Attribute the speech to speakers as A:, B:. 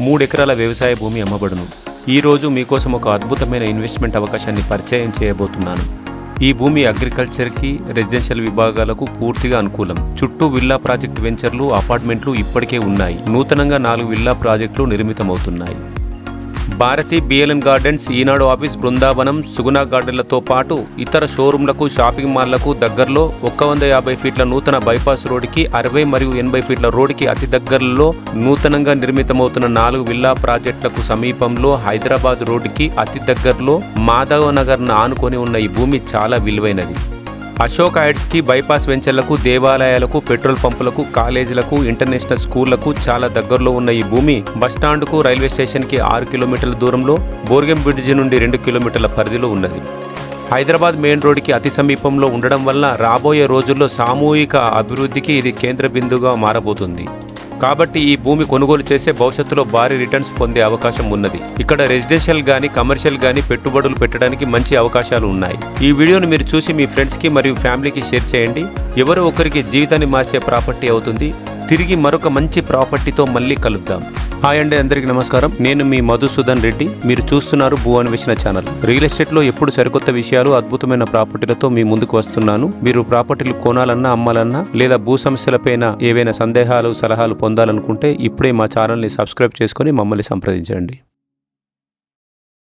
A: 3 ఎకరాల వ్యవసాయ భూమి అమ్మబడును. ఈరోజు మీకోసం ఒక అద్భుతమైన ఇన్వెస్ట్మెంట్ అవకాశాన్ని పరిచయం చేయబోతున్నాను. ఈ భూమి అగ్రికల్చర్కి, రెసిడెన్షియల్ విభాగాలకు పూర్తిగా అనుకూలం. చుట్టూ విల్లా ప్రాజెక్ట్ వెంచర్లు, అపార్ట్మెంట్లు ఇప్పటికే ఉన్నాయి. నూతనంగా 4 విల్లా ప్రాజెక్టులు నిర్మితమవుతున్నాయి. భారతి బిఎల్ఎన్ గార్డెన్స్, ఈనాడు ఆఫీస్, బృందావనం, సుగుణ గార్డెన్లతో పాటు ఇతర షోరూంలకు, షాపింగ్ మాల్లకు దగ్గరలో 150 ఫీట్ల నూతన బైపాస్ రోడ్డుకి, 60 మరియు 80 ఫీట్ల రోడ్డుకి అతి దగ్గరలో నూతనంగా నిర్మితమవుతున్న 4 విల్లా ప్రాజెక్టులకు సమీపంలో హైదరాబాద్ రోడ్డుకి అతి దగ్గరలో మాధవ్ నగర్ను ఆనుకొని ఉన్న ఈ భూమి చాలా విలువైనది. అశోక్ హైట్స్కి, బైపాస్ వెంచర్లకు, దేవాలయాలకు, పెట్రోల్ పంపులకు, కాలేజీలకు, ఇంటర్నేషనల్ స్కూళ్లకు చాలా దగ్గరలో ఉన్న ఈ భూమి బస్టాండ్కు, రైల్వే స్టేషన్కి 6 కిలోమీటర్ల దూరంలో, బోర్గెం బ్రిడ్జి నుండి 2 కిలోమీటర్ల పరిధిలో ఉన్నది. హైదరాబాద్ మెయిన్ రోడ్డుకి అతి సమీపంలో ఉండడం వల్ల రాబోయే రోజుల్లో సామూహిక అభివృద్ధికి ఇది కేంద్ర బిందువుగా మారబోతుంది. కాబట్టి ఈ భూమి కొనుగోలు చేసే భవిష్యత్తులో భారీ రిటర్న్స్ పొందే అవకాశం ఉన్నది. ఇక్కడ రెసిడెన్షియల్ గానీ, కమర్షియల్ గానీ పెట్టుబడులు పెట్టడానికి మంచి అవకాశాలు ఉన్నాయి. ఈ వీడియోను మీరు చూసి మీ ఫ్రెండ్స్కి మరియు ఫ్యామిలీకి షేర్ చేయండి. ఎవరో ఒకరికి జీవితాన్ని మార్చే ప్రాపర్టీ అవుతుంది. తిరిగి మరొక మంచి ప్రాపర్టీతో మళ్ళీ కలుద్దాం. హాయ్ అండి, అందరికీ నమస్కారం. నేను మీ మధుసూదన్ రెడ్డి. మీరు చూస్తున్నారు భూ అన్వేషణ ఛానల్. రియల్ ఎస్టేట్లో ఎప్పుడు సరికొత్త విషయాలు, అద్భుతమైన ప్రాపర్టీలతో మీ ముందుకు వస్తున్నాను. మీరు ప్రాపర్టీలు కొనాలన్నా, అమ్మాలన్నా లేదా భూ సమస్యలపైన ఏవైనా సందేహాలు, సలహాలు పొందాలనుకుంటే ఇప్పుడే మా ఛానల్ని సబ్స్క్రైబ్ చేసుకొని మమ్మల్ని సంప్రదించండి.